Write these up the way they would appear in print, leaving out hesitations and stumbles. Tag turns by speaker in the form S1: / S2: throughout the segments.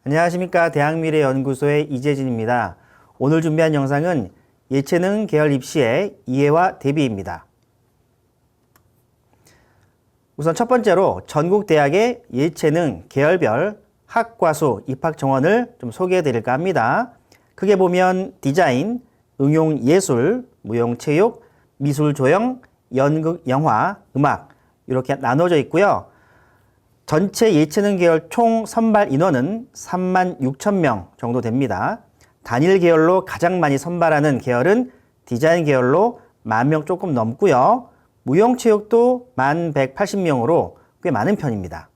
S1: 안녕하십니까. 대학미래연구소의 이재진입니다. 오늘 준비한 영상은 예체능 계열 입시의 이해와 대비입니다. 우선 첫 번째로 전국 대학의 예체능 계열별 학과수 입학 정원을 좀 소개해 드릴까 합니다. 크게 보면 디자인, 응용예술, 무용체육, 미술조형, 연극, 영화, 음악 이렇게 나눠져 있고요. 전체 예체능 계열 총 선발 인원은 36,000명 정도 됩니다. 단일 계열로 가장 많이 선발하는 계열은 디자인 계열로 10,000명 조금 넘고요. 무용체육도 1180명으로 꽤 많은 편입니다.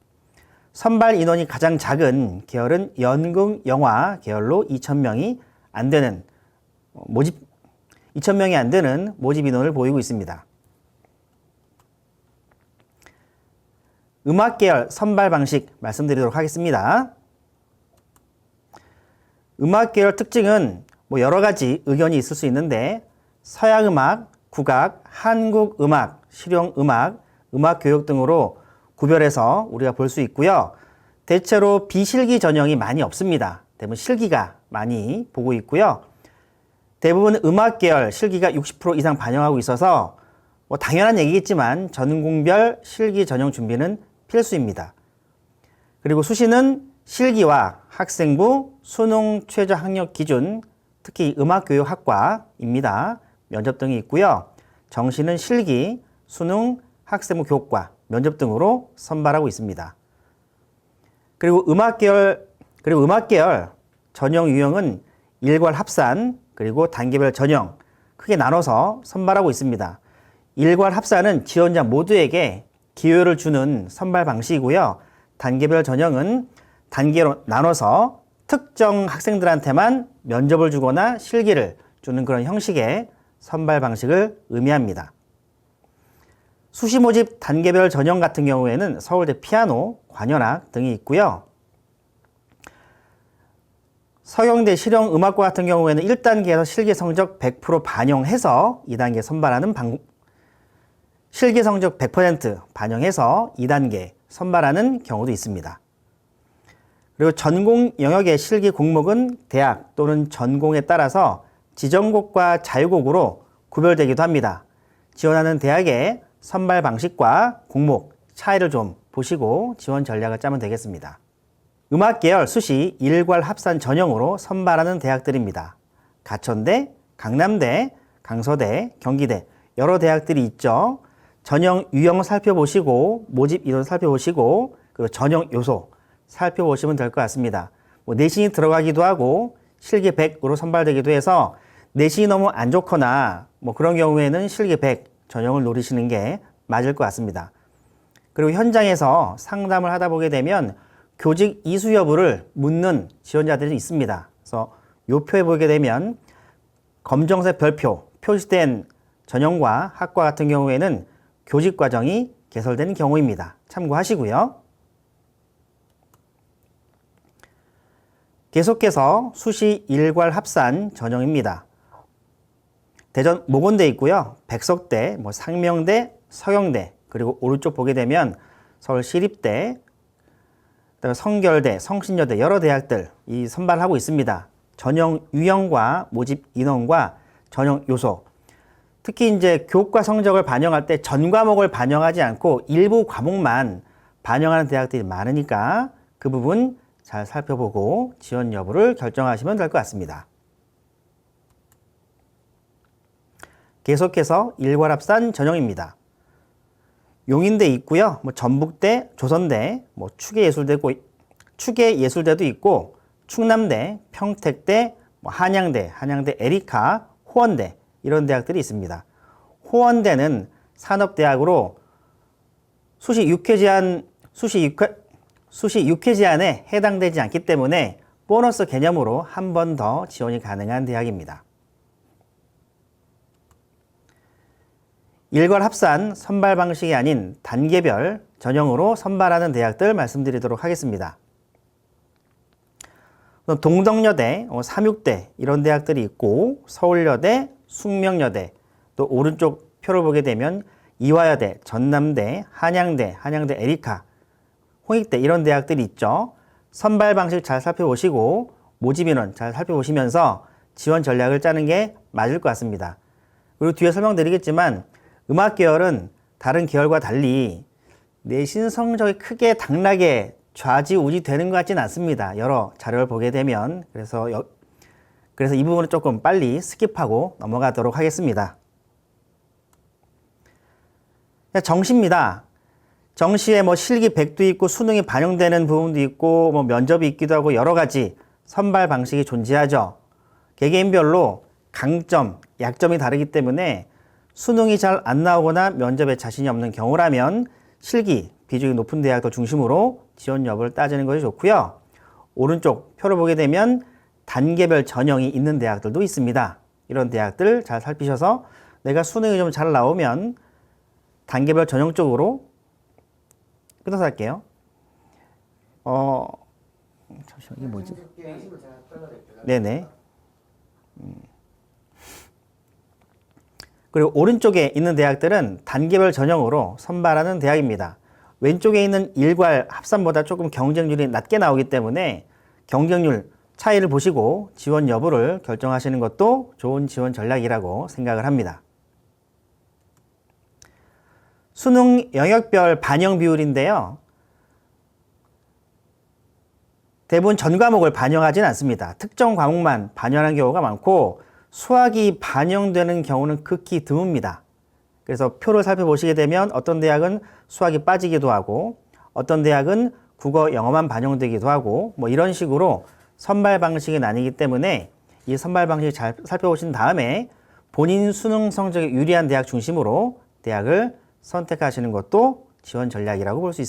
S1: 선발 인원이 가장 작은 계열은 연극, 영화 계열로 2,000명이 안 되는 모집 인원을 보이고 있습니다. 음악 계열 선발 방식 말씀드리도록 하겠습니다. 음악 계열 특징은 여러 가지 의견이 있을 수 있는데 서양 음악, 국악, 한국 음악, 실용 음악, 음악 교육 등으로 구별해서 우리가 볼 수 있고요. 대체로 비실기 전형이 많이 없습니다. 대부분 실기가 많이 보고 있고요. 대부분 음악 계열 실기가 60% 이상 반영하고 있어서 당연한 얘기겠지만 전공별 실기 전형 준비는 필수입니다. 그리고 수시는 실기와 학생부, 수능 최저 학력 기준, 특히 음악교육학과입니다. 면접 등이 있고요. 정시는 실기, 수능, 학생부 교과, 면접 등으로 선발하고 있습니다. 그리고 음악계열 전형 유형은 일괄 합산, 그리고 단계별 전형 크게 나눠서 선발하고 있습니다. 일괄 합산은 지원자 모두에게 기회를 주는 선발 방식이고요. 단계별 전형은 단계로 나눠서 특정 학생들한테만 면접을 주거나 실기를 주는 그런 형식의 선발 방식을 의미합니다. 수시 모집 단계별 전형 같은 경우에는 서울대 피아노, 관현악 등이 있고요. 서경대 실용음악과 같은 경우에는 1단계에서 실기 성적 100% 반영해서 2단계 선발하는 실기 성적 100% 반영해서 2단계 선발하는 경우도 있습니다. 그리고 전공 영역의 실기 공목은 대학 또는 전공에 따라서 지정곡과 자유곡으로 구별되기도 합니다. 지원하는 대학의 선발 방식과 공목 차이를 좀 보시고 지원 전략을 짜면 되겠습니다. 음악 계열 수시 일괄 합산 전형으로 선발하는 대학들입니다. 가천대, 강남대, 강서대, 경기대 여러 대학들이 있죠. 전형 유형 살펴보시고 모집 인원 살펴보시고 그리고 전형 요소 살펴보시면 될 것 같습니다. 내신이 들어가기도 하고 실기 100으로 선발되기도 해서 내신이 너무 안 좋거나 그런 경우에는 실기 100 전형을 노리시는 게 맞을 것 같습니다. 그리고 현장에서 상담을 하다 보게 되면 교직 이수 여부를 묻는 지원자들이 있습니다. 그래서 이 표에 보게 되면 검정색 별표 표시된 전형과 학과 같은 경우에는 교직 과정이 개설되는 경우입니다. 참고하시고요. 계속해서 수시 일괄 합산 전형입니다. 대전 모건대 있고요. 백석대, 상명대, 서경대, 그리고 오른쪽 보게 되면 서울시립대, 그다음에 성결대, 성신여대 여러 대학들 이 선발하고 있습니다. 전형 유형과 모집 인원과 전형 요소. 특히 이제 교과 성적을 반영할 때 전 과목을 반영하지 않고 일부 과목만 반영하는 대학들이 많으니까 그 부분 잘 살펴보고 지원 여부를 결정하시면 될 것 같습니다. 계속해서 일괄 합산 전형입니다. 용인대 있고요. 전북대, 조선대, 추계예술대도 있고 충남대, 평택대, 한양대 에리카, 호원대 이런 대학들이 있습니다. 호원대는 산업대학으로 수시 6회 제한에 해당되지 않기 때문에 보너스 개념으로 한 번 더 지원이 가능한 대학입니다. 일괄 합산 선발 방식이 아닌 단계별 전형으로 선발하는 대학들 말씀드리도록 하겠습니다. 동덕여대, 삼육대 이런 대학들이 있고 서울여대, 숙명여대 또 오른쪽 표를 보게 되면 이화여대, 전남대, 한양대 에리카, 홍익대 이런 대학들이 있죠. 선발 방식 잘 살펴보시고 모집 인원 잘 살펴보시면서 지원 전략을 짜는 게 맞을 것 같습니다. 그리고 뒤에 설명드리겠지만 음악 계열은 다른 계열과 달리 내신 성적이 크게 당락에 좌지우지 되는 것 같지는 않습니다. 여러 자료를 보게 되면. 그래서 이 부분은 조금 빨리 스킵하고 넘어가도록 하겠습니다. 정시입니다. 정시에 뭐 실기 100도 있고 수능이 반영되는 부분도 있고 뭐 면접이 있기도 하고 여러 가지 선발 방식이 존재하죠. 개개인별로 강점, 약점이 다르기 때문에 수능이 잘 안 나오거나 면접에 자신이 없는 경우라면 실기 비중이 높은 대학들 중심으로 지원 여부를 따지는 것이 좋고요. 오른쪽 표를 보게 되면 단계별 전형이 있는 대학들도 있습니다. 이런 대학들 잘 살피셔서 내가 수능이 좀 잘 나오면 단계별 전형 쪽으로 끊어서 할게요. 잠시만, 이게 뭐지? 네네. 그리고 오른쪽에 있는 대학들은 단계별 전형으로 선발하는 대학입니다. 왼쪽에 있는 일괄 합산보다 조금 경쟁률이 낮게 나오기 때문에 경쟁률 차이를 보시고 지원 여부를 결정하시는 것도 좋은 지원 전략이라고 생각을 합니다. 수능 영역별 반영 비율인데요. 대부분 전 과목을 반영하지는 않습니다. 특정 과목만 반영하는 경우가 많고 수학이 반영되는 경우는 극히 드뭅니다. 그래서 표를 살펴보시게 되면 어떤 대학은 수학이 빠지기도 하고 어떤 대학은 국어, 영어만 반영되기도 하고 뭐 이런 식으로 선발 방식이 나뉘기 때문에 이 선발 방식 잘 살펴보신 다음에 본인 수능 성적이 유리한 대학 중심으로 대학을 선택하시는 것도 지원 전략이라고 볼 수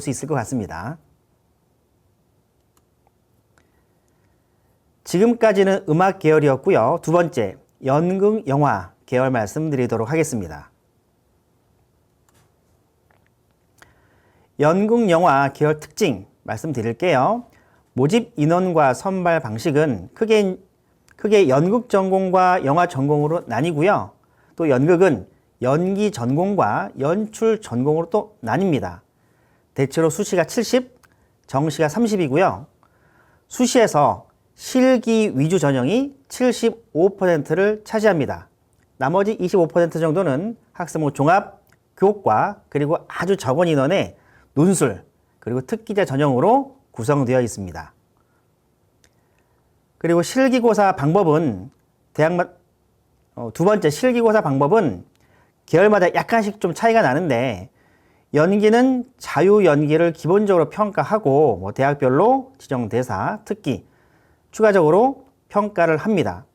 S1: 있을 것 같습니다. 지금까지는 음악 계열이었고요. 두 번째, 연극, 영화 계열 말씀드리도록 하겠습니다. 연극, 영화 계열 특징 말씀드릴게요. 모집 인원과 선발 방식은 크게 연극 전공과 영화 전공으로 나뉘고요. 또 연극은 연기 전공과 연출 전공으로 또 나뉩니다. 대체로 수시가 70, 정시가 30이고요. 수시에서 실기 위주 전형이 75%를 차지합니다. 나머지 25% 정도는 학생부 종합, 교과, 그리고 아주 적은 인원의 논술, 그리고 특기자 전형으로 구성되어 있습니다. 그리고 실기고사 방법은 두 번째 실기고사 방법은 계열마다 약간씩 좀 차이가 나는데 연기는 자유연기를 기본적으로 평가하고 뭐 대학별로 지정대사, 특기 추가적으로 평가를 합니다.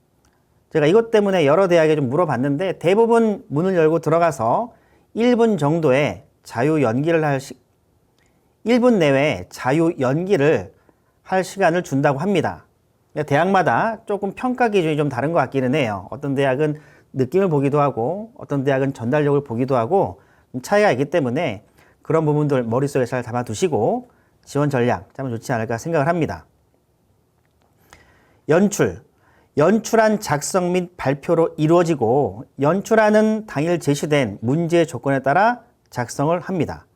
S1: 제가 이것 때문에 여러 대학에 좀 물어봤는데 대부분 문을 열고 들어가서 1분 정도의 1분 내외 자유연기를 할 시간을 준다고 합니다. 대학마다 조금 평가 기준이 좀 다른 것 같기는 해요. 어떤 대학은 느낌을 보기도 하고 어떤 대학은 전달력을 보기도 하고 차이가 있기 때문에 그런 부분들 머릿속에 잘 담아두시고 지원 전략 짜면 좋지 않을까 생각을 합니다. 연출한 작성 및 발표로 이루어지고 연출하는 당일 제시된 문제 조건에 따라 작성을 합니다.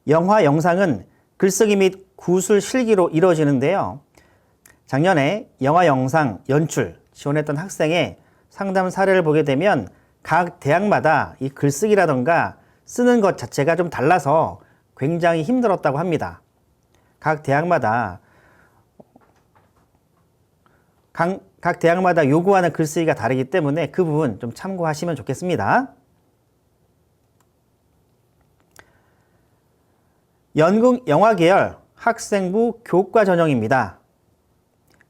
S1: 영화, 영상은 글쓰기 및 구술 실기로 이루어지는데요. 작년에 영화, 영상, 연출 지원했던 학생의 상담 사례를 보게 되면 각 대학마다 이 글쓰기라던가 쓰는 것 자체가 좀 달라서 굉장히 힘들었다고 합니다. 각 대학마다 요구하는 글쓰기가 다르기 때문에 그 부분 좀 참고하시면 좋겠습니다. 연극 영화 계열 학생부 교과 전형입니다.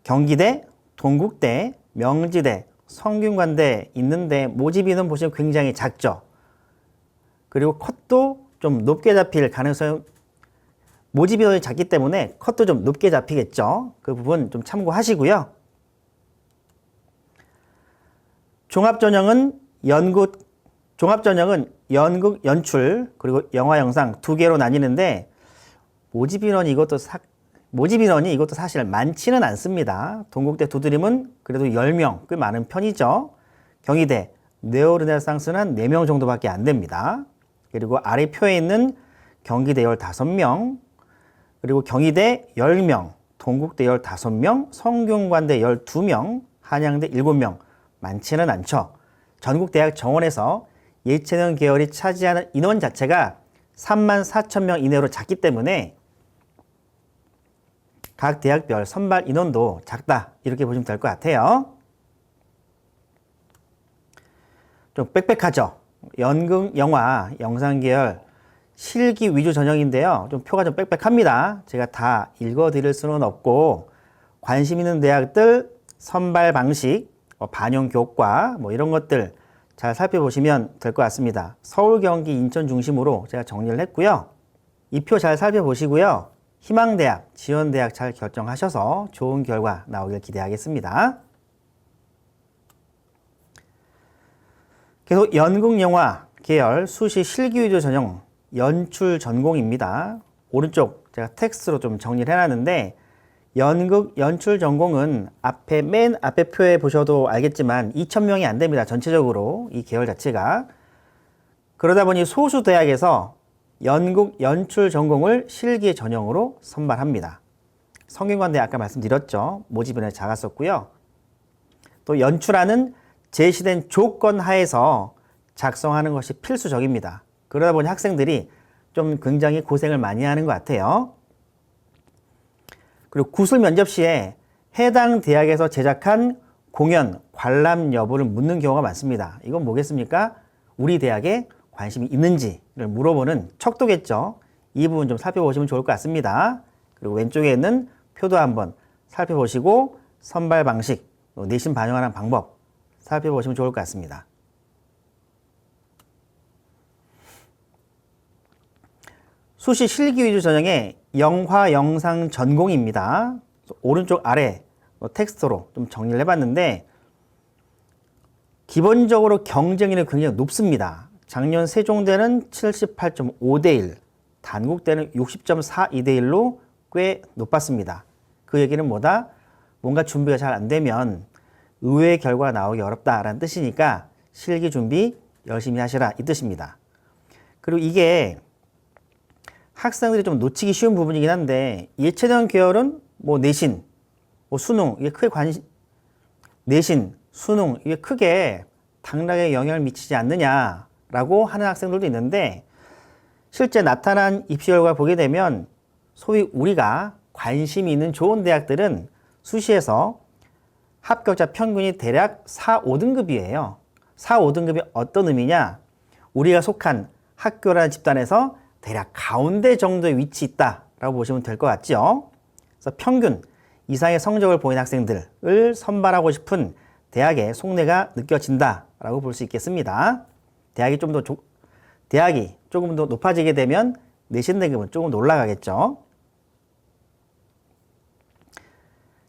S1: 경기대, 동국대, 명지대, 성균관대 있는데 모집 인원 보시면 굉장히 작죠. 그리고 컷도 좀 높게 잡힐 가능성이 모집 인원이 작기 때문에 컷도 좀 높게 잡히겠죠. 그 부분 좀 참고하시고요. 종합전형은 연극, 연출, 그리고 영화, 영상 두 개로 나뉘는데 모집 인원이 이것도 사실 많지는 않습니다. 동국대 두드림은 그래도 10명, 꽤 많은 편이죠. 경희대, 네오르네상스는 한 4명 정도밖에 안 됩니다. 그리고 아래 표에 있는 경기대 15명, 그리고 경희대 10명, 동국대 15명, 성균관대 12명, 한양대 7명. 많지는 않죠. 전국대학 정원에서 예체능 계열이 차지하는 인원 자체가 34,000명 이내로 작기 때문에 각 대학별 선발 인원도 작다, 이렇게 보시면 될 것 같아요. 좀 빽빽하죠. 연극, 영화, 영상 계열 실기 위주 전형인데요. 좀 표가 좀 빽빽합니다. 제가 다 읽어드릴 수는 없고, 관심 있는 대학들 선발 방식, 반영 교과 이런 것들 잘 살펴보시면 될 것 같습니다. 서울, 경기, 인천 중심으로 제가 정리를 했고요. 이 표 잘 살펴보시고요. 희망대학, 지원대학 잘 결정하셔서 좋은 결과 나오길 기대하겠습니다. 계속 연극, 영화 계열 수시 실기 위주 전형 연출 전공입니다. 오른쪽 제가 텍스트로 좀 정리를 해놨는데, 연극 연출 전공은 맨 앞에 표에 보셔도 알겠지만 2,000명이 안 됩니다. 전체적으로 이 계열 자체가. 그러다 보니 소수 대학에서 연극 연출 전공을 실기 전형으로 선발합니다. 성균관대 아까 말씀드렸죠. 모집인원이 작았었고요. 또 연출하는 제시된 조건 하에서 작성하는 것이 필수적입니다. 그러다 보니 학생들이 좀 굉장히 고생을 많이 하는 것 같아요. 그리고 구술 면접 시에 해당 대학에서 제작한 공연, 관람 여부를 묻는 경우가 많습니다. 이건 뭐겠습니까? 우리 대학에 관심이 있는지를 물어보는 척도겠죠. 이 부분 좀 살펴보시면 좋을 것 같습니다. 그리고 왼쪽에 있는 표도 한번 살펴보시고 선발 방식, 내신 반영하는 방법 살펴보시면 좋을 것 같습니다. 수시 실기 위주 전형의 영화 영상 전공입니다. 오른쪽 아래 텍스트로 좀 정리를 해봤는데, 기본적으로 경쟁률이 굉장히 높습니다. 작년 세종대는 78.5대 1, 단국대는 60.42대 1로 꽤 높았습니다. 그 얘기는 뭐다? 뭔가 준비가 잘 안 되면 의외의 결과가 나오기 어렵다라는 뜻이니까 실기 준비 열심히 하시라, 이 뜻입니다. 그리고 이게 학생들이 좀 놓치기 쉬운 부분이긴 한데, 예체능 계열은 내신, 수능, 이게 크게 내신, 수능, 이게 크게 당락에 영향을 미치지 않느냐라고 하는 학생들도 있는데, 실제 나타난 입시 결과 보게 되면 소위 우리가 관심이 있는 좋은 대학들은 수시에서 합격자 평균이 대략 4, 5등급이에요. 4, 5등급이 어떤 의미냐? 우리가 속한 학교라는 집단에서 대략 가운데 정도에 위치 있다라고 보시면 될 것 같죠. 그래서 평균 이상의 성적을 보인 학생들을 선발하고 싶은 대학의 속내가 느껴진다라고 볼 수 있겠습니다. 대학이 조금 더 높아지게 되면 내신 등급은 조금 더 올라가겠죠.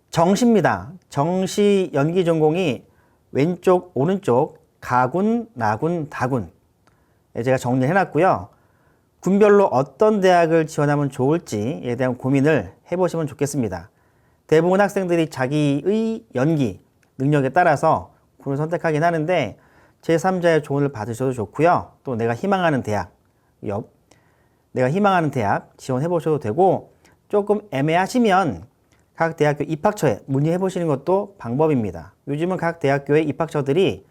S1: 정시입니다. 정시 연기 전공이 왼쪽, 오른쪽 가군, 나군, 다군 제가 정리를 해놨고요. 군별로 어떤 대학을 지원하면 좋을지에 대한 고민을 해보시면 좋겠습니다. 대부분 학생들이 자기의 연기 능력에 따라서 군을 선택하긴 하는데, 제3자의 조언을 받으셔도 좋고요. 또 내가 희망하는 대학 지원해 보셔도 되고, 조금 애매하시면 각 대학교 입학처에 문의해 보시는 것도 방법입니다. 요즘은 각 대학교의 입학처들이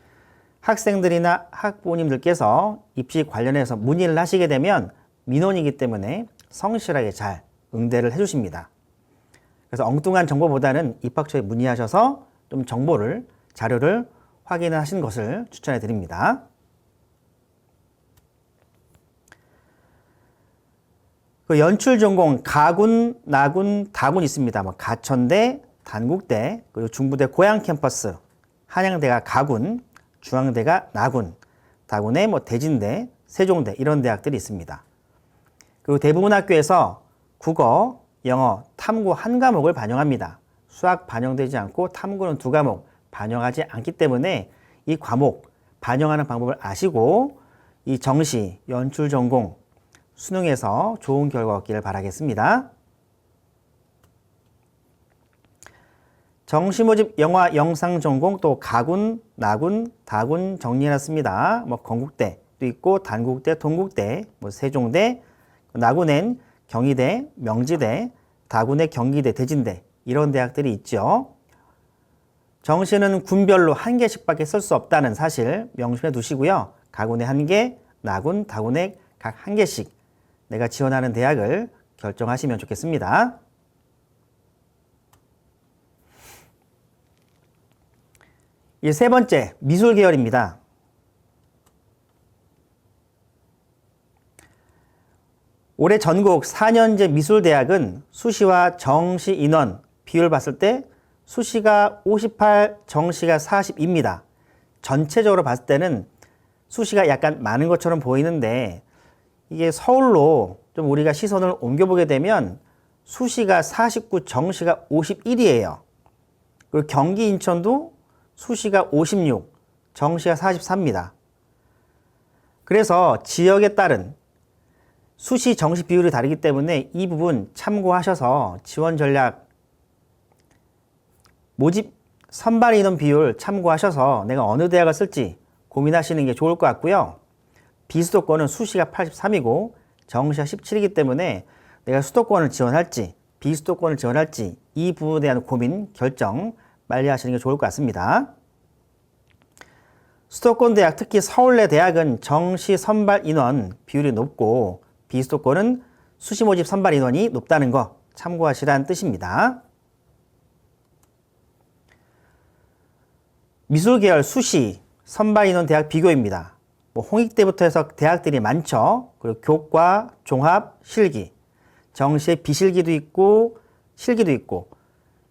S1: 학생들이나 학부모님들께서 입시 관련해서 문의를 하시게 되면 민원이기 때문에 성실하게 잘 응대를 해주십니다. 그래서 엉뚱한 정보보다는 입학처에 문의하셔서 좀 자료를 확인하시는 것을 추천해 드립니다. 그 연출 전공 가군, 나군, 다군 있습니다. 가천대, 단국대, 그리고 중부대 고양 캠퍼스, 한양대가 가군, 중앙대가 나군, 다군에 대진대, 세종대 이런 대학들이 있습니다. 그리고 대부분 학교에서 국어, 영어, 탐구 한 과목을 반영합니다. 수학 반영되지 않고 탐구는 2과목 반영하지 않기 때문에 이 과목 반영하는 방법을 아시고 이 정시, 연출 전공 수능에서 좋은 결과 얻기를 바라겠습니다. 정시 모집 영화 영상 전공 또 가군, 나군, 다군 정리해놨습니다. 건국대도 있고 단국대, 동국대, 세종대, 나군엔 경희대, 명지대, 다군의 경기대, 대진대 이런 대학들이 있죠. 정시는 군별로 한 개씩밖에 쓸 수 없다는 사실 명심해 두시고요. 가군에 한 개, 나군, 다군에 각 한 개씩 내가 지원하는 대학을 결정하시면 좋겠습니다. 이 세 번째, 미술 계열입니다. 올해 전국 4년제 미술대학은 수시와 정시 인원 비율 봤을 때 수시가 58, 정시가 40입니다. 전체적으로 봤을 때는 수시가 약간 많은 것처럼 보이는데 이게 서울로 좀 우리가 시선을 옮겨보게 되면 수시가 49, 정시가 51이에요. 그리고 경기 인천도 수시가 56, 정시가 44입니다. 그래서 지역에 따른 수시, 정시 비율이 다르기 때문에 이 부분 참고하셔서 지원 전략, 모집 선발 인원 비율 참고하셔서 내가 어느 대학을 쓸지 고민하시는 게 좋을 것 같고요. 비수도권은 수시가 83이고 정시가 17이기 때문에 내가 수도권을 지원할지 비수도권을 지원할지 이 부분에 대한 고민, 결정 빨리 하시는 게 좋을 것 같습니다. 수도권 대학, 특히 서울내 대학은 정시 선발 인원 비율이 높고 비수도권은 수시 모집 선발 인원이 높다는 거 참고하시라는 뜻입니다. 미술 계열 수시 선발 인원 대학 비교입니다. 홍익대부터 해서 대학들이 많죠. 그리고 교과, 종합, 실기, 정시에 비실기도 있고 실기도 있고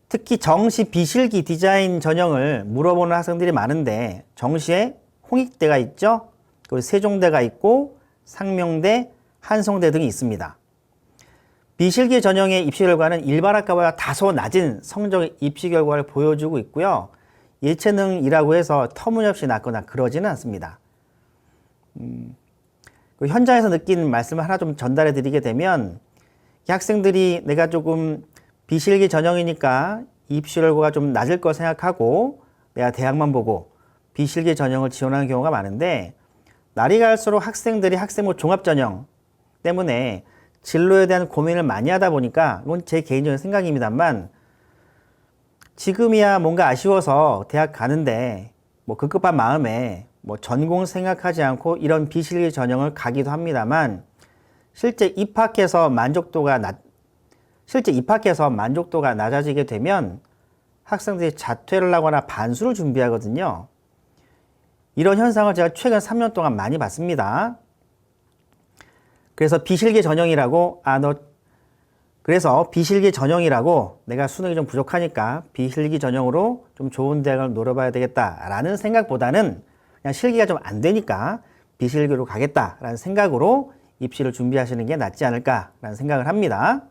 S1: 특히 정시 비실기 디자인 전형을 물어보는 학생들이 많은데 정시에 홍익대가 있죠. 그리고 세종대가 있고 상명대, 한성대 등이 있습니다. 비실기 전형의 입시 결과는 일반 학과보다 다소 낮은 성적의 입시 결과를 보여주고 있고요. 예체능이라고 해서 터무니없이 낮거나 그러지는 않습니다. 현장에서 느낀 말씀을 하나 좀 전달해 드리게 되면 학생들이 내가 조금 비실기 전형이니까 입시 결과가 좀 낮을 거 생각하고 내가 대학만 보고 비실기 전형을 지원하는 경우가 많은데 날이 갈수록 학생들이 학생부 종합전형 때문에 진로에 대한 고민을 많이 하다 보니까 이건 제 개인적인 생각입니다만 지금이야 뭔가 아쉬워서 대학 가는데 뭐 급급한 마음에 뭐 전공 생각하지 않고 이런 비실기 전형을 가기도 합니다만 실제 입학해서 만족도가 낮아지게 되면 학생들이 자퇴를 하거나 반수를 준비하거든요. 이런 현상을 제가 최근 3년 동안 많이 봤습니다. 그래서 비실기 전형이라고 내가 수능이 좀 부족하니까 비실기 전형으로 좀 좋은 대학을 노려봐야 되겠다라는 생각보다는 그냥 실기가 좀 안 되니까 비실기로 가겠다라는 생각으로 입시를 준비하시는 게 낫지 않을까라는 생각을 합니다.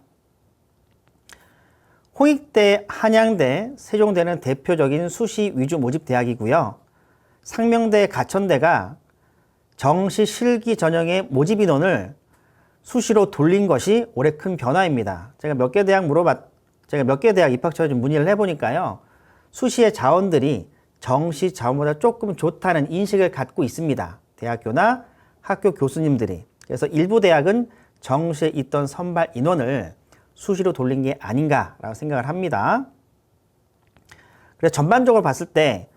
S1: 홍익대, 한양대, 세종대는 대표적인 수시 위주 모집 대학이고요. 상명대, 가천대가 정시 실기 전형의 모집 인원을 수시로 돌린 것이 올해 큰 변화입니다. 제가 몇 개 대학 입학처에 좀 문의를 해보니까요. 수시의 자원들이 정시 자원보다 조금 좋다는 인식을 갖고 있습니다. 대학교나 학교 교수님들이. 그래서 일부 대학은 정시에 있던 선발 인원을 수시로 돌린 게 아닌가라고 생각을 합니다. 그래서 전반적으로 봤을 때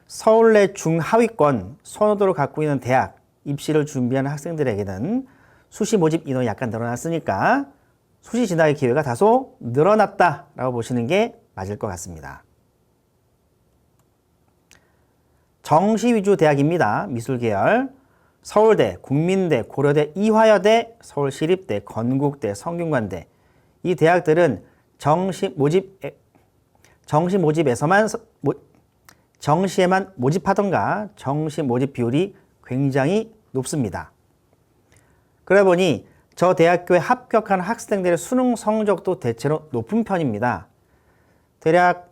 S1: 서울내 중하위권 선호도를 갖고 있는 대학 입시를 준비하는 학생들에게는 수시 모집 인원이 약간 늘어났으니까 수시 진학의 기회가 다소 늘어났다라고 보시는 게 맞을 것 같습니다. 정시 위주 대학입니다. 미술계열. 서울대, 국민대, 고려대, 이화여대, 서울시립대, 건국대, 성균관대 이 대학들은 정시에만 모집하던가 정시 모집 비율이 굉장히 높습니다. 그러다 보니 저 대학교에 합격한 학생들의 수능 성적도 대체로 높은 편입니다. 대략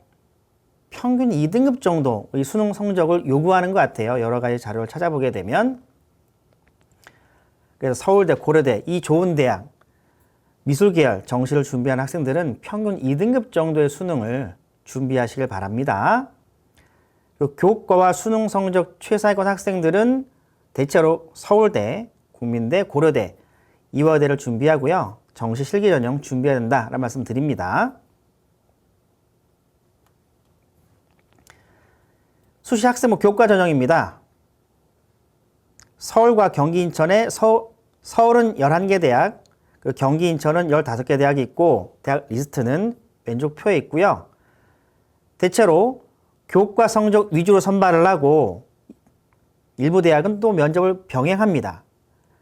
S1: 평균 2등급 정도의 수능 성적을 요구하는 것 같아요. 여러 가지 자료를 찾아보게 되면. 그래서 서울대, 고려대 이 좋은 대학, 미술계열 정시를 준비하는 학생들은 평균 2등급 정도의 수능을 준비하시길 바랍니다. 그리고 교과와 수능 성적 최상위권 학생들은 대체로 서울대, 국민대, 고려대, 이화여대를 준비하고요. 정시 실기 전형 준비해야 된다라는 말씀 드립니다. 수시 학생부 교과 전형입니다. 서울과 경기 인천에 서울은 11개 대학, 경기 인천은 15개 대학이 있고 대학 리스트는 왼쪽 표에 있고요. 대체로 교과 성적 위주로 선발을 하고 일부 대학은 또 면접을 병행합니다.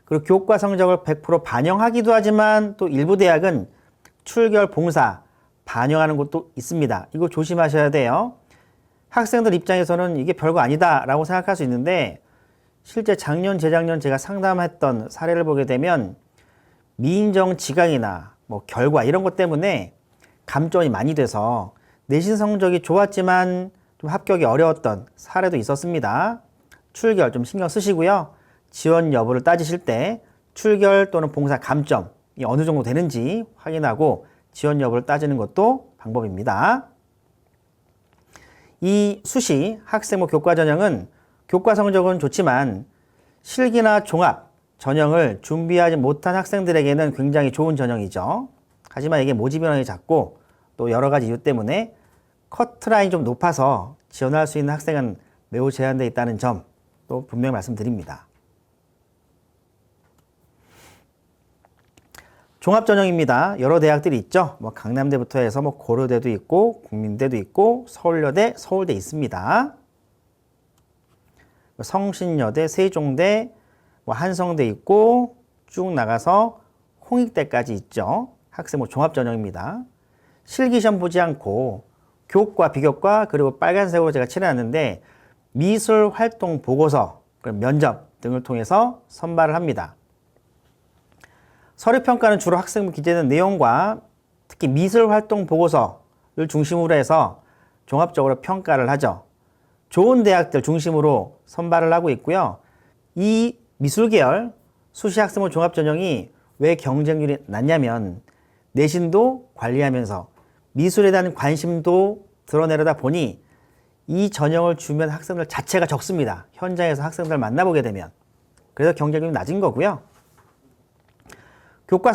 S1: 그리고 교과 성적을 100% 반영하기도 하지만 또 일부 대학은 출결 봉사 반영하는 곳도 있습니다. 이거 조심하셔야 돼요. 학생들 입장에서는 이게 별거 아니다 라고 생각할 수 있는데 실제 작년, 재작년 제가 상담했던 사례를 보게 되면 미인정 지강이나 뭐 결과 이런 것 때문에 감점이 많이 돼서 내신 성적이 좋았지만 좀 합격이 어려웠던 사례도 있었습니다. 출결 좀 신경 쓰시고요. 지원 여부를 따지실 때 출결 또는 봉사 감점이 어느 정도 되는지 확인하고 지원 여부를 따지는 것도 방법입니다. 이 수시 학생부 교과 전형은 교과 성적은 좋지만 실기나 종합 전형을 준비하지 못한 학생들에게는 굉장히 좋은 전형이죠. 하지만 이게 모집 인원이 작고 또 여러 가지 이유 때문에 커트라인이 좀 높아서 지원할 수 있는 학생은 매우 제한되어 있다는 점 또 분명히 말씀드립니다. 종합전형입니다. 여러 대학들이 있죠. 뭐 강남대부터 해서 뭐 고려대도 있고 국민대도 있고 서울여대, 서울대 있습니다. 성신여대, 세종대, 뭐 한성대 있고 쭉 나가서 홍익대까지 있죠. 학생부 종합전형입니다. 실기시험 보지 않고 교과, 비교과 그리고 빨간색으로 제가 칠해놨는데 미술활동 보고서, 면접 등을 통해서 선발을 합니다. 서류평가는 주로 학생부 기재된 내용과 특히 미술활동 보고서를 중심으로 해서 종합적으로 평가를 하죠. 좋은 대학들 중심으로 선발을 하고 있고요. 이 미술계열 수시학생부 종합전형이 왜 경쟁률이 낮냐면 내신도 관리하면서 미술에 대한 관심도 드러내려다 보니 이 전형을 주면 학생들 자체가 적습니다. 현장에서 학생들 만나보게 되면. 그래서 경쟁률이 낮은 거고요. 교과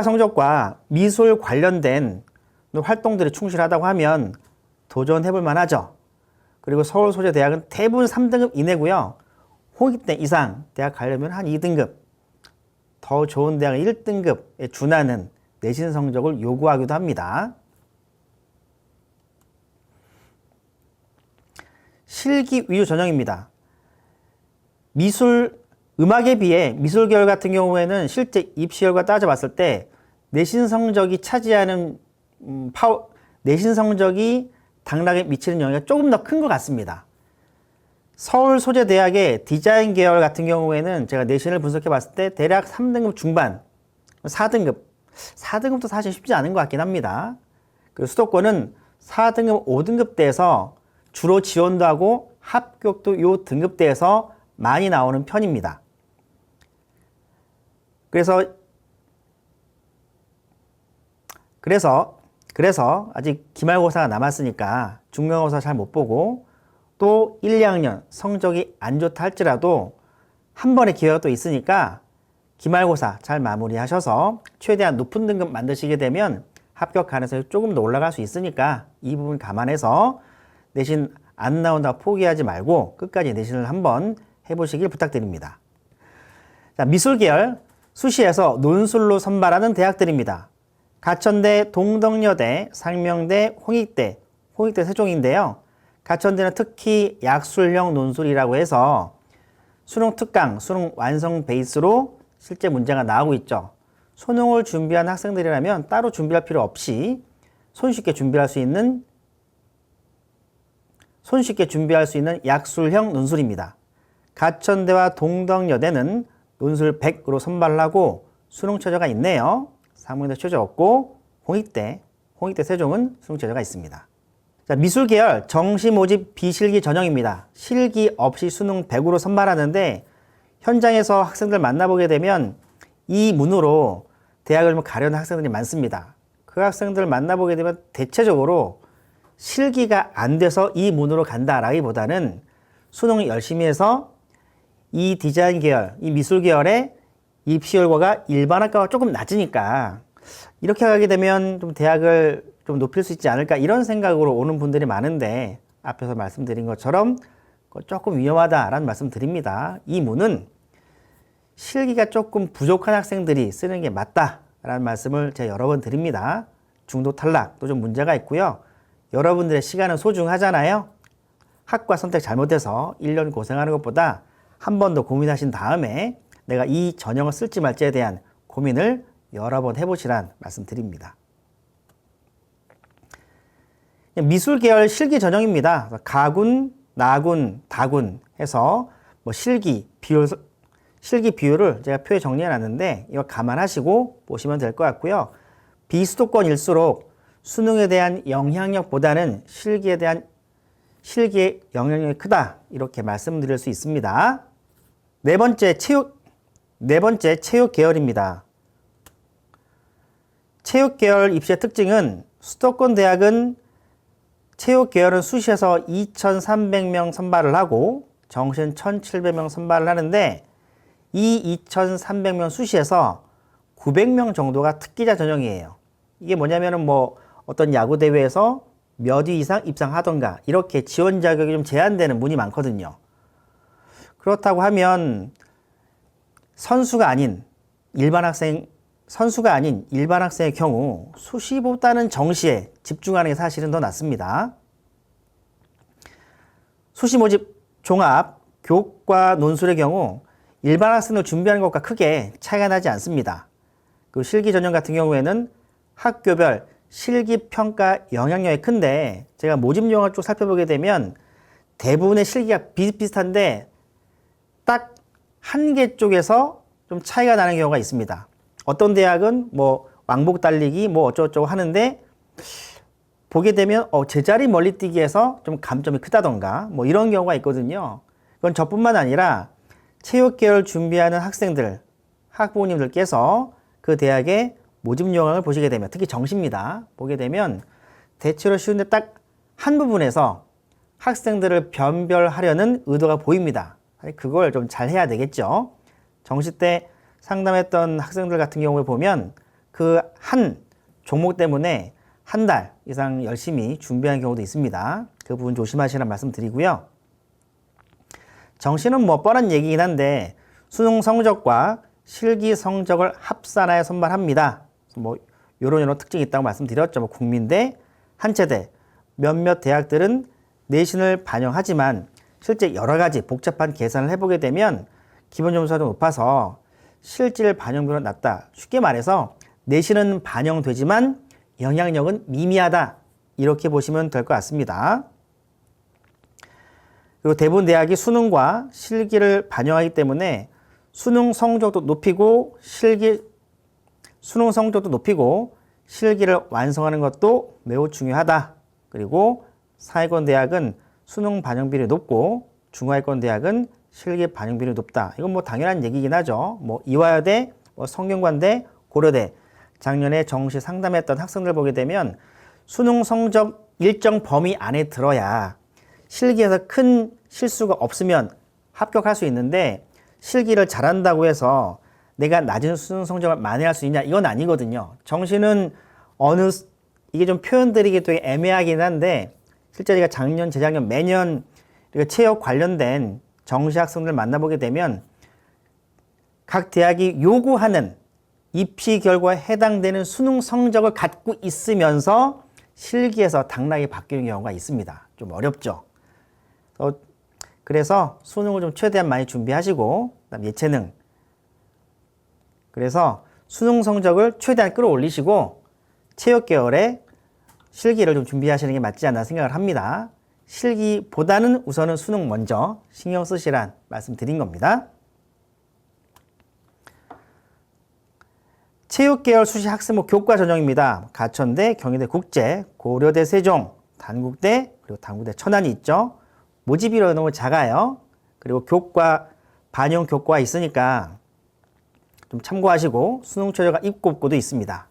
S1: 성적과 미술 관련된 활동들이 충실하다고 하면 도전해볼 만하죠. 그리고 서울 소재 대학은 대부분 3등급 이내고요. 홍익대 이상 대학 가려면 한 2등급, 더 좋은 대학은 1등급에 준하는 내신 성적을 요구하기도 합니다. 실기 위주 전형입니다. 음악에 비해 미술 계열 같은 경우에는 실제 입시열과 따져봤을 때 내신 성적이 차지하는 내신 성적이 당락에 미치는 영향이 조금 더 큰 것 같습니다. 서울 소재 대학의 디자인 계열 같은 경우에는 제가 내신을 분석해 봤을 때 대략 3등급 중반, 4등급도 사실 쉽지 않은 것 같긴 합니다. 그 수도권은 4등급, 5등급대에서 주로 지원도 하고 합격도 요 등급대에서 많이 나오는 편입니다. 그래서 아직 기말고사가 남았으니까 중간고사 잘 못 보고 또 1, 2학년 성적이 안 좋다 할지라도 한 번의 기회가 또 있으니까 기말고사 잘 마무리하셔서 최대한 높은 등급 만드시게 되면 합격 가능성이 조금 더 올라갈 수 있으니까 이 부분 감안해서 내신 안 나온다고 포기하지 말고 끝까지 내신을 한번 해보시길 부탁드립니다. 자, 미술계열 수시에서 논술로 선발하는 대학들입니다. 가천대, 동덕여대, 상명대, 홍익대 세종인데요. 가천대는 특히 약술형 논술이라고 해서 수능 특강, 수능 완성 베이스로 실제 문제가 나오고 있죠. 수능을 준비한 학생들이라면 따로 준비할 필요 없이 손쉽게 준비할 수 있는 약술형 논술입니다. 가천대와 동덕여대는 논술 100으로 선발을 하고 수능 최저가 있네요. 상명대 최저 없고 홍익대 세종은 수능 최저가 있습니다. 자, 미술 계열 정시 모집 비실기 전형입니다. 실기 없이 수능 100으로 선발하는데 현장에서 학생들 만나보게 되면 이 문으로 대학을 가려는 학생들이 많습니다. 그 학생들 만나보게 되면 대체적으로 실기가 안 돼서 이 문으로 간다라기보다는 수능을 열심히 해서 이 디자인 계열, 이 미술 계열에 입시 결과가 일반 학과가 조금 낮으니까 이렇게 가게 되면 좀 대학을 좀 높일 수 있지 않을까 이런 생각으로 오는 분들이 많은데 앞에서 말씀드린 것처럼 조금 위험하다라는 말씀 드립니다. 이 문은 실기가 조금 부족한 학생들이 쓰는 게 맞다라는 말씀을 제가 여러 번 드립니다. 중도 탈락도 좀 문제가 있고요. 여러분들의 시간은 소중하잖아요. 학과 선택 잘못해서 1년 고생하는 것보다 한 번 더 고민하신 다음에 내가 이 전형을 쓸지 말지에 대한 고민을 여러 번 해보시란 말씀 드립니다. 미술 계열 실기 전형입니다. 가군, 나군, 다군 해서 뭐 실기 비율을 제가 표에 정리해 놨는데 이거 감안하시고 보시면 될 것 같고요. 비수도권일수록 수능에 대한 영향력보다는 실기의 영향력이 크다 이렇게 말씀드릴 수 있습니다. 네 번째 체육 계열입니다. 체육 계열 입시의 특징은 수도권 대학은 체육 계열은 수시에서 2,300명 선발을 하고 정시는 1,700명 선발을 하는데 이 2,300명 수시에서 900명 정도가 특기자 전형이에요. 이게 뭐냐면은 뭐 어떤 야구 대회에서 몇 위 이상 입상하던가 이렇게 지원 자격이 좀 제한되는 문이 많거든요. 그렇다고 하면 선수가 아닌 일반 학생의 경우 수시보다는 정시에 집중하는 게 사실은 더 낫습니다. 수시 모집 종합, 교과, 논술의 경우 일반 학생을 준비하는 것과 크게 차이가 나지 않습니다. 그 실기 전형 같은 경우에는 학교별 실기 평가 영향력이 큰데 제가 모집 요령을 쭉 살펴보게 되면 대부분의 실기가 비슷비슷한데 딱 한 개 쪽에서 좀 차이가 나는 경우가 있습니다. 어떤 대학은 뭐 왕복 달리기 뭐 어쩌고저쩌고 하는데 보게 되면 제자리 멀리 뛰기에서 좀 감점이 크다던가 뭐 이런 경우가 있거든요. 그건 저뿐만 아니라 체육 계열 준비하는 학생들, 학부모님들께서 그 대학의 모집 요강을 보시게 되면 특히 정시입니다. 보게 되면 대체로 쉬운데 딱 한 부분에서 학생들을 변별하려는 의도가 보입니다. 그걸 좀 잘 해야 되겠죠. 정시 때 상담했던 학생들 같은 경우에 보면 그 한 종목 때문에 한 달 이상 열심히 준비한 경우도 있습니다. 그 부분 조심하시라는 말씀 드리고요. 정시는 뭐 뻔한 얘기긴 한데 수능 성적과 실기 성적을 합산하여 선발합니다. 뭐 요런 특징이 있다고 말씀드렸죠. 뭐 국민대, 한체대, 몇몇 대학들은 내신을 반영하지만 실제 여러 가지 복잡한 계산을 해보게 되면 기본 점수가 좀 높아서 실질 반영률은 낮다. 쉽게 말해서 내신은 반영되지만 영향력은 미미하다. 이렇게 보시면 될 것 같습니다. 그리고 대부분 대학이 수능과 실기를 반영하기 때문에 수능 성적도 높이고 실기를 완성하는 것도 매우 중요하다. 그리고 상위권 대학은 수능 반영 비율이 높고 중하위권 대학은 실기 반영 비율이 높다. 이건 뭐 당연한 얘기긴 하죠. 뭐 이화여대, 성균관대, 고려대 작년에 정시 상담했던 학생들 보게 되면 수능 성적 일정 범위 안에 들어야 실기에서 큰 실수가 없으면 합격할 수 있는데 실기를 잘한다고 해서 내가 낮은 수능 성적을 만회할 수 있냐 이건 아니거든요. 정시는 이게 좀 표현드리기 되게 애매하긴 한데 실제 제가 작년, 재작년 매년 체육 관련된 정시 학생들 만나보게 되면 각 대학이 요구하는 입시 결과에 해당되는 수능 성적을 갖고 있으면서 실기에서 당락이 바뀌는 경우가 있습니다. 좀 어렵죠. 그래서 수능을 좀 최대한 많이 준비하시고 그다음 예체능 그래서 수능 성적을 최대한 끌어올리시고 체육 계열의 실기를 좀 준비하시는 게 맞지 않나 생각을 합니다. 실기보다는 우선은 수능 먼저 신경 쓰시란 말씀 드린 겁니다. 체육 계열 수시 학생부 교과 전형입니다. 가천대, 경희대 국제, 고려대 세종, 단국대, 그리고 단국대 천안이 있죠. 모집이 너무 작아요. 그리고 교과, 반영 교과가 있으니까 좀 참고하시고 수능 최저가 있고 없고도 있습니다.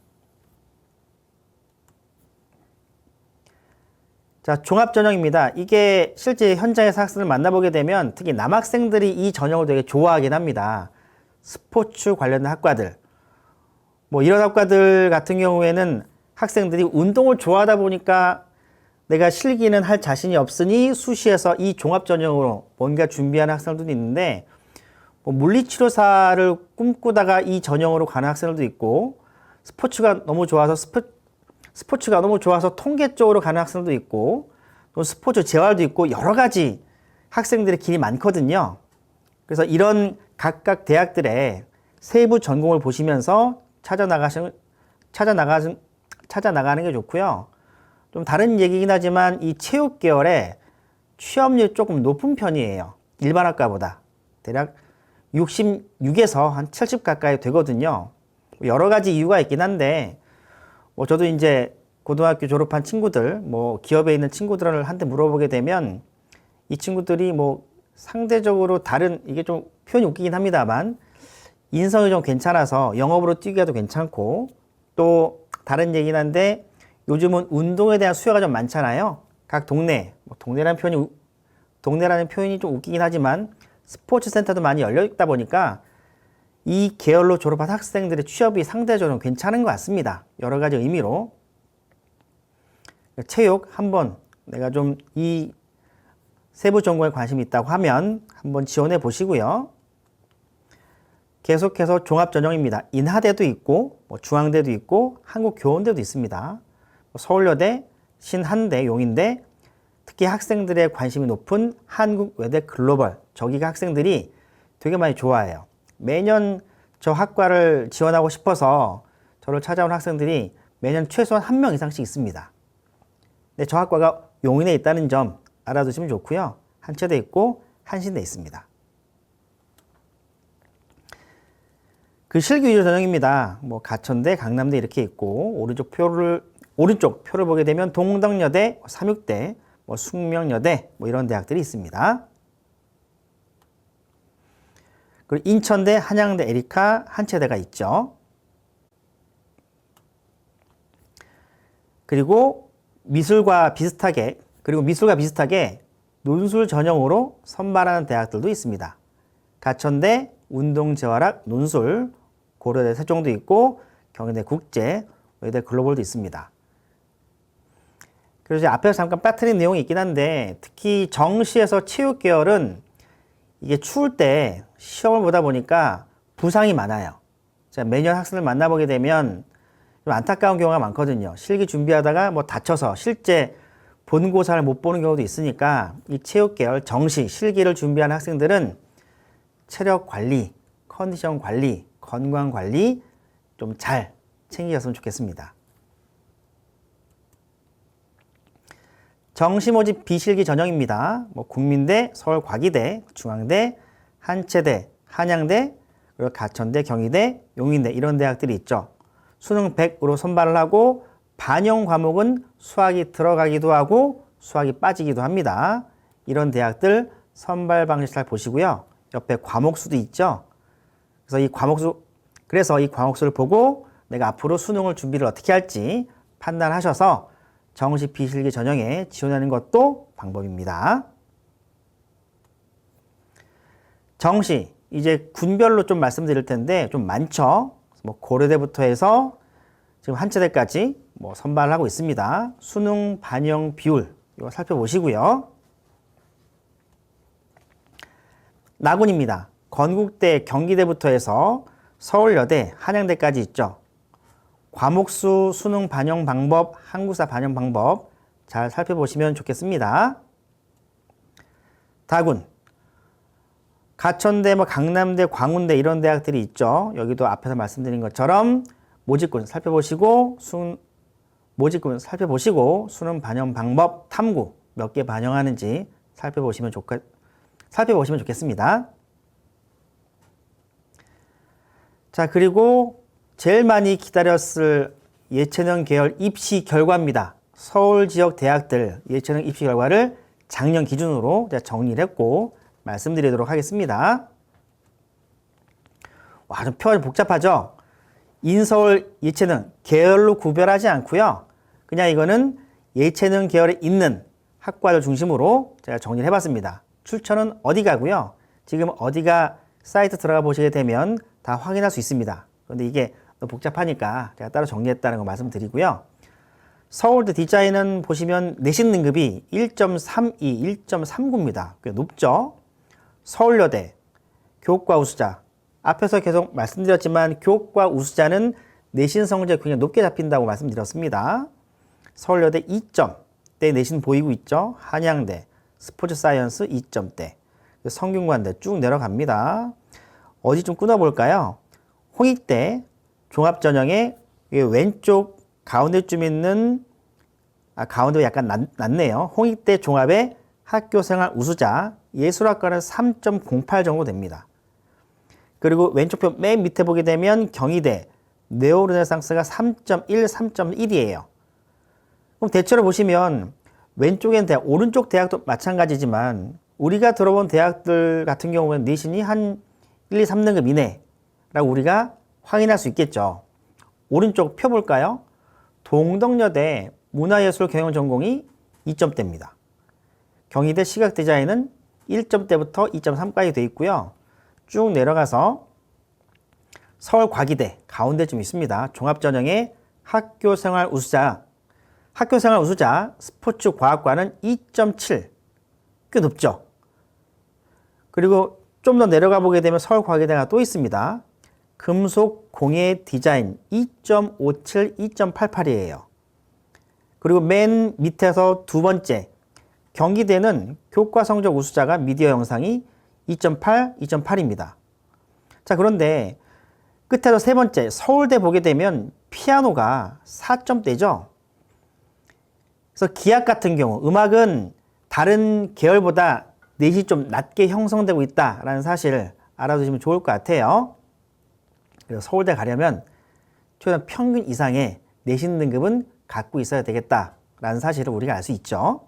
S1: 자, 종합 전형입니다. 이게 실제 현장에서 학생을 만나보게 되면 특히 남학생들이 이 전형을 되게 좋아하긴 합니다. 스포츠 관련된 학과들, 뭐 이런 학과들 같은 경우에는 학생들이 운동을 좋아하다 보니까 내가 실기는 할 자신이 없으니 수시에서 이 종합 전형으로 뭔가 준비하는 학생들도 있는데, 뭐 물리치료사를 꿈꾸다가 이 전형으로 가는 학생들도 있고, 스포츠가 너무 좋아서 통계 쪽으로 가는 학생들도 있고, 또 스포츠 재활도 있고, 여러 가지 학생들의 길이 많거든요. 그래서 이런 각각 대학들의 세부 전공을 보시면서 찾아나가는 게 좋고요. 좀 다른 얘기긴 하지만 이 체육 계열의 취업률이 조금 높은 편이에요. 일반 학과보다. 대략 66에서 한 70 가까이 되거든요. 여러 가지 이유가 있긴 한데, 뭐 저도 이제 고등학교 졸업한 친구들, 뭐 기업에 있는 친구들한테 물어보게 되면 이 친구들이 뭐 상대적으로 다른, 이게 좀 표현이 웃기긴 합니다만, 인성이 좀 괜찮아서 영업으로 뛰기도 괜찮고, 또 다른 얘기긴 한데 요즘은 운동에 대한 수요가 좀 많잖아요. 각 동네, 뭐 동네라는 표현이 좀 웃기긴 하지만 스포츠 센터도 많이 열려 있다 보니까 이 계열로 졸업한 학생들의 취업이 상대적으로 괜찮은 것 같습니다. 여러 가지 의미로. 체육 한번 내가 좀 이 세부 전공에 관심이 있다고 하면 한번 지원해 보시고요. 계속해서 종합전형입니다. 인하대도 있고, 뭐 중앙대도 있고, 한국교원대도 있습니다. 서울여대, 신한대, 용인대, 특히 학생들의 관심이 높은 한국외대 글로벌, 저기가 학생들이 되게 많이 좋아해요. 매년 저 학과를 지원하고 싶어서 저를 찾아온 학생들이 매년 최소한 1명 이상씩 있습니다. 근데 저 학과가 용인에 있다는 점 알아두시면 좋고요. 한체대 있고, 한신대 있습니다. 그 실기 위주 전형입니다. 뭐 가천대, 강남대 이렇게 있고, 오른쪽 표를 보게 되면 동덕여대, 삼육대, 뭐 숙명여대, 뭐 이런 대학들이 있습니다. 그리고 인천대, 한양대, 에리카, 한체대가 있죠. 그리고 미술과 비슷하게 논술 전형으로 선발하는 대학들도 있습니다. 가천대, 운동재활학, 논술, 고려대 세종도 있고, 경희대 국제, 의대 글로벌도 있습니다. 그래서 앞에서 잠깐 빠뜨린 내용이 있긴 한데, 특히 정시에서 체육 계열은 이게 추울 때 시험을 보다 보니까 부상이 많아요. 제가 매년 학생을 만나보게 되면 좀 안타까운 경우가 많거든요. 실기 준비하다가 뭐 다쳐서 실제 본고사를 못 보는 경우도 있으니까 이 체육 계열 정시 실기를 준비하는 학생들은 체력 관리, 컨디션 관리, 건강 관리 좀 잘 챙기셨으면 좋겠습니다. 정시 모집 비실기 전형입니다. 뭐 국민대, 서울과기대, 중앙대, 한체대, 한양대, 그리고 가천대, 경희대, 용인대 이런 대학들이 있죠. 수능 100으로 선발을 하고 반영 과목은 수학이 들어가기도 하고 수학이 빠지기도 합니다. 이런 대학들 선발 방식 잘 보시고요. 옆에 과목수도 있죠. 그래서 이 과목수를 보고 내가 앞으로 수능을 준비를 어떻게 할지 판단하셔서 정시 비실기 전형에 지원하는 것도 방법입니다. 정시, 이제 군별로 좀 말씀드릴 텐데 좀 많죠. 뭐 고려대부터 해서 지금 한체대까지 뭐 선발을 하고 있습니다. 수능 반영 비율 이거 살펴보시고요. 나군입니다. 건국대, 경기대부터 해서 서울여대, 한양대까지 있죠. 과목수 수능 반영 방법, 한국사 반영 방법 잘 살펴보시면 좋겠습니다. 다군, 가천대, 뭐 강남대, 광운대 이런 대학들이 있죠. 여기도 앞에서 말씀드린 것처럼 모집군 살펴보시고 수능 반영 방법 탐구 몇 개 반영하는지 살펴보시면 좋겠습니다. 자, 그리고 제일 많이 기다렸을 예체능 계열 입시 결과입니다. 서울 지역 대학들 예체능 입시 결과를 작년 기준으로 제가 정리를 했고 말씀드리도록 하겠습니다. 와, 좀 표현이 복잡하죠? 인서울 예체능 계열로 구별하지 않고요. 그냥 이거는 예체능 계열에 있는 학과를 중심으로 제가 정리를 해봤습니다. 출처는 어디 가고요. 지금 어디가 사이트 들어가 보시게 되면 다 확인할 수 있습니다. 그런데 이게 너무 복잡하니까 제가 따로 정리했다는 거 말씀드리고요. 서울대 디자인은 보시면 내신 등급이 1.32, 1.39입니다. 꽤 높죠? 서울여대 교과 우수자, 앞에서 계속 말씀드렸지만 교과 우수자는 내신 성적이 굉장히 높게 잡힌다고 말씀드렸습니다. 서울여대 2점대 내신 보이고 있죠? 한양대 스포츠 사이언스 2점대, 성균관대 쭉 내려갑니다. 어디 좀 끊어볼까요? 홍익대 종합전형의 왼쪽 가운데쯤 있는, 가운데 약간 낮네요. 홍익대 종합의 학교생활 우수자, 예술학과는 3.08 정도 됩니다. 그리고 왼쪽표 맨 밑에 보게 되면 경희대 네오르네상스가 3.1, 3.1이에요. 그럼 대체로 보시면 왼쪽엔 대학, 오른쪽 대학도 마찬가지지만 우리가 들어본 대학들 같은 경우는 내신이 한 1, 2, 3등급 이내라고 우리가 확인할 수 있겠죠. 오른쪽 표 볼까요? 동덕여대 문화예술 경영 전공이 2점대입니다. 경희대 시각디자인은 1점대부터 2.3까지 되어 있고요. 쭉 내려가서 서울과기대 가운데쯤 있습니다. 종합전형의 학교생활 우수자 스포츠과학과는 2.7, 꽤 높죠. 그리고 좀 더 내려가 보게 되면 서울과기대가 또 있습니다. 금속공예 디자인 2.57, 2.88이에요. 그리고 맨 밑에서 두 번째 경기대는 교과 성적 우수자가 미디어 영상이 2.8, 2.8입니다. 자, 그런데 끝에서 세 번째 서울대 보게 되면 피아노가 4점대죠. 그래서 기악 같은 경우 음악은 다른 계열보다 내신이 좀 낮게 형성되고 있다라는 사실을 알아두시면 좋을 것 같아요. 그래서 서울대 가려면 최소한 평균 이상의 내신 등급은 갖고 있어야 되겠다라는 사실을 우리가 알 수 있죠.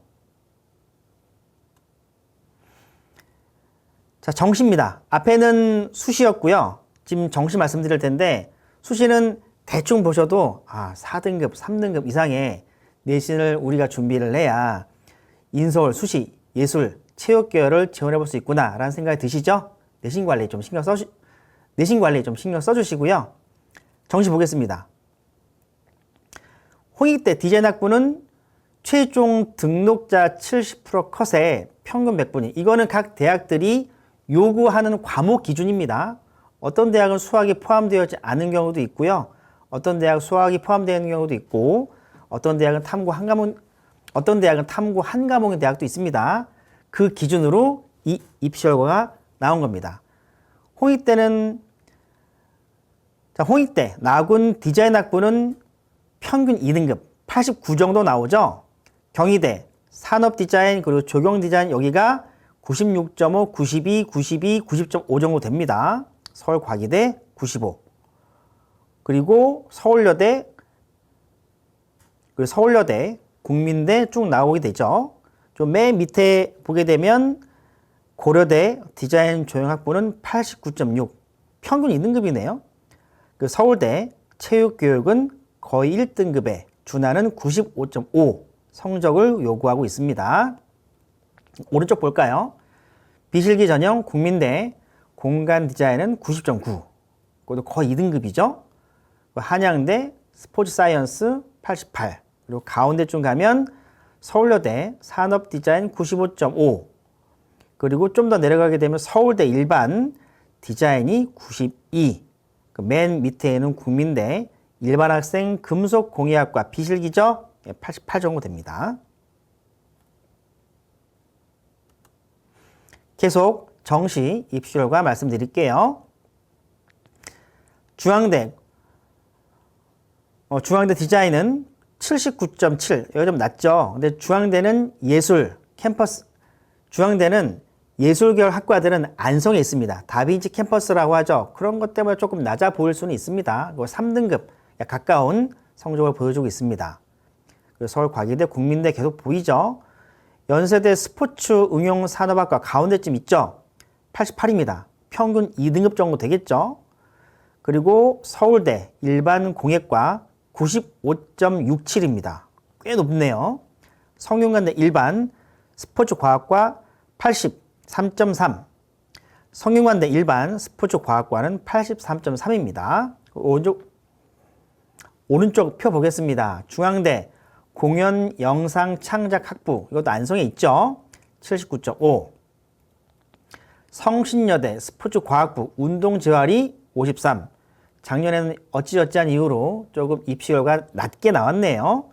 S1: 자, 정시입니다. 앞에는 수시였고요. 지금 정시 말씀드릴 텐데 수시는 대충 보셔도 4등급, 3등급 이상의 내신을 우리가 준비를 해야 인서울, 수시, 예술, 체육 계열을 지원해 볼 수 있구나 라는 생각이 드시죠? 내신 관리에 좀 신경 써주시고요. 정시 보겠습니다. 홍익대 디자인학부는 최종 등록자 70% 컷에 평균 100분위. 이거는 각 대학들이 요구하는 과목 기준입니다. 어떤 대학은 수학이 포함되어 있지 않은 경우도 있고요. 어떤 대학 수학이 포함되어 있는 경우도 있고, 어떤 대학은 탐구 한 과목인 대학도 있습니다. 그 기준으로 이 입시 결과가 나온 겁니다. 홍익대 나군 디자인학부는 평균 2등급 89 정도 나오죠. 경희대 산업디자인 그리고 조경디자인 여기가 96.5, 92, 90.5 정도 됩니다. 서울과기대 95. 그리고 서울여대, 국민대 쭉 나오게 되죠. 좀 맨 밑에 보게 되면 고려대 디자인 조형학부는 89.6, 평균 2등급이네요. 그 서울대 체육교육은 거의 1등급에 준하는 95.5 성적을 요구하고 있습니다. 오른쪽 볼까요? 비실기 전형 국민대 공간 디자인은 90.9, 그것도 거의 2등급이죠. 한양대 스포츠 사이언스 88, 그리고 가운데 좀 가면 서울여대 산업 디자인 95.5, 그리고 좀 더 내려가게 되면 서울대 일반 디자인이 92, 맨 밑에는 국민대 일반 학생 금속공예학과 비실기죠? 88 정도 됩니다. 계속 정시 입시 결과 말씀드릴게요. 중앙대 디자인은 79.7, 여기 좀 낮죠. 근데 중앙대는 예술계열 학과들은 안성에 있습니다. 다빈치 캠퍼스라고 하죠. 그런 것 때문에 조금 낮아 보일 수는 있습니다. 3등급 가까운 성적을 보여주고 있습니다. 그리고 서울과기대, 국민대 계속 보이죠. 연세대 스포츠 응용산업학과 가운데쯤 있죠. 88입니다. 평균 2등급 정도 되겠죠. 그리고 서울대 일반 공예과 95.67입니다. 꽤 높네요. 성균관대 일반 스포츠과학과 83.3. 성균관대 일반 스포츠과학과는 83.3입니다. 오른쪽 표 보겠습니다. 중앙대 공연영상창작학부, 이것도 안성에 있죠. 79.5. 성신여대 스포츠과학부 운동재활이 53. 작년에는 어찌저찌한 이유로 조금 입시 결과 낮게 나왔네요.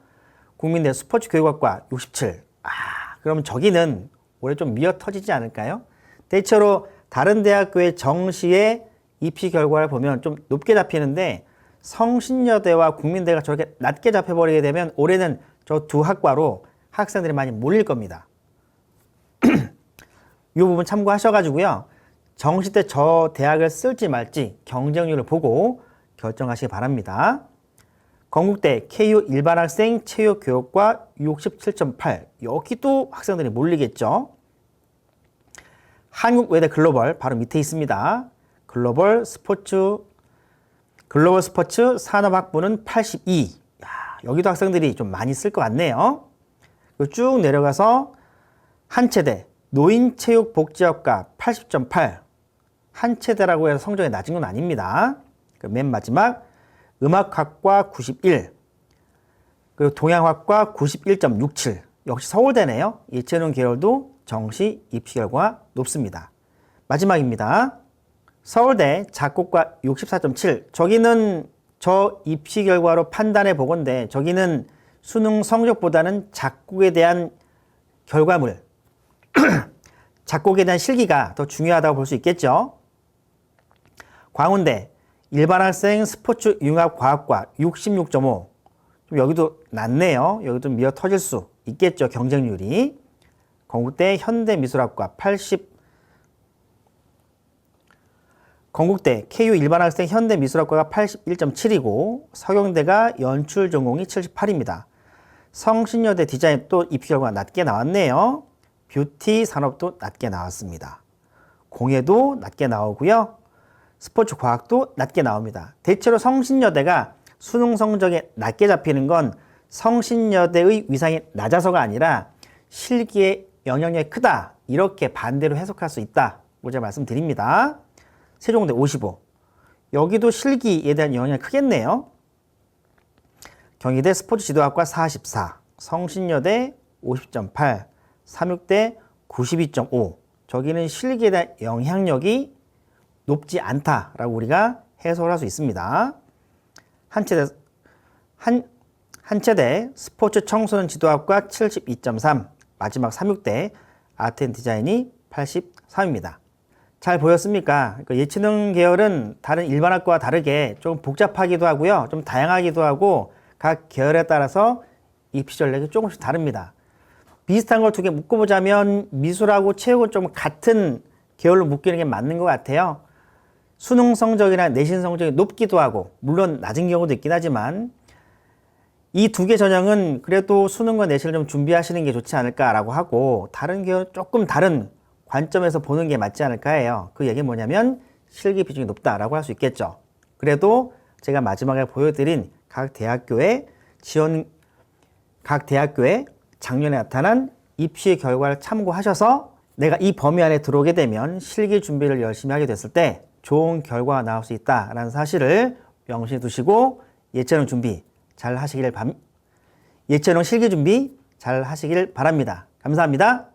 S1: 국민대 스포츠교육학과 67. 그럼 저기는 올해 좀 미어 터지지 않을까요? 대체로 다른 대학교의 정시의 입시 결과를 보면 좀 높게 잡히는데 성신여대와 국민대가 저렇게 낮게 잡혀버리게 되면 올해는 저 두 학과로 학생들이 많이 몰릴 겁니다. 이 부분 참고하셔가지고요. 정시 때 저 대학을 쓸지 말지 경쟁률을 보고 결정하시기 바랍니다. 건국대 KU 일반학생 체육교육과 67.8. 여기도 학생들이 몰리겠죠. 한국외대 글로벌 바로 밑에 있습니다. 글로벌 스포츠 산업학부는 82. 여기도 학생들이 좀 많이 쓸 것 같네요. 쭉 내려가서 한체대 노인체육복지학과 80.8. 한체대라고 해서 성적이 낮은 건 아닙니다. 맨 마지막 음악학과 91. 그리고 동양학과 91.67. 역시 서울대네요. 예체능 계열도 정시 입시 결과 높습니다. 마지막입니다. 서울대 작곡과 64.7. 저기는 저 입시 결과로 판단해 보건데 저기는 수능 성적보다는 작곡에 대한 결과물, 작곡에 대한 실기가 더 중요하다고 볼 수 있겠죠. 광운대 일반학생 스포츠 융합과학과 66.5. 좀 여기도 낮네요. 여기도 미어 터질 수 있겠죠. 경쟁률이. 건국대 현대미술학과 80. 건국대 KU 일반학생 현대미술학과가 81.7이고 서경대가 연출전공이 78입니다. 성신여대 디자인 또 입시 결과가 낮게 나왔네요. 뷰티 산업도 낮게 나왔습니다. 공예도 낮게 나오고요. 스포츠 과학도 낮게 나옵니다. 대체로 성신여대가 수능 성적에 낮게 잡히는 건 성신여대의 위상이 낮아서가 아니라 실기에 영향력이 크다. 이렇게 반대로 해석할 수 있다. 제가 말씀드립니다. 세종대 55. 여기도 실기에 대한 영향이 크겠네요. 경희대 스포츠지도학과 44. 성신여대 50.8. 삼육대 92.5. 저기는 실기에 대한 영향력이 높지 않다라고 우리가 해석을 할 수 있습니다. 한체대 스포츠 청소년 지도학과 72.3. 마지막 삼육대 아트 앤 디자인이 83입니다. 잘 보였습니까? 예체능 계열은 다른 일반 학과와 다르게 좀 복잡하기도 하고요. 좀 다양하기도 하고 각 계열에 따라서 입시 전략이 조금씩 다릅니다. 비슷한 걸 두 개 묶어보자면 미술하고 체육은 좀 같은 계열로 묶이는 게 맞는 것 같아요. 수능 성적이나 내신 성적이 높기도 하고 물론 낮은 경우도 있긴 하지만 이 두 개 전형은 그래도 수능과 내신을 좀 준비하시는 게 좋지 않을까라고 하고 다른 계열은 조금 다른 관점에서 보는 게 맞지 않을까 해요. 그 얘기는 뭐냐면 실기 비중이 높다라고 할 수 있겠죠. 그래도 제가 마지막에 보여드린 각 대학교의 작년에 나타난 입시 결과를 참고하셔서 내가 이 범위 안에 들어오게 되면 실기 준비를 열심히 하게 됐을 때 좋은 결과가 나올 수 있다라는 사실을 명심해 두시고 예체능 실기 준비 잘 하시길 바랍니다. 감사합니다.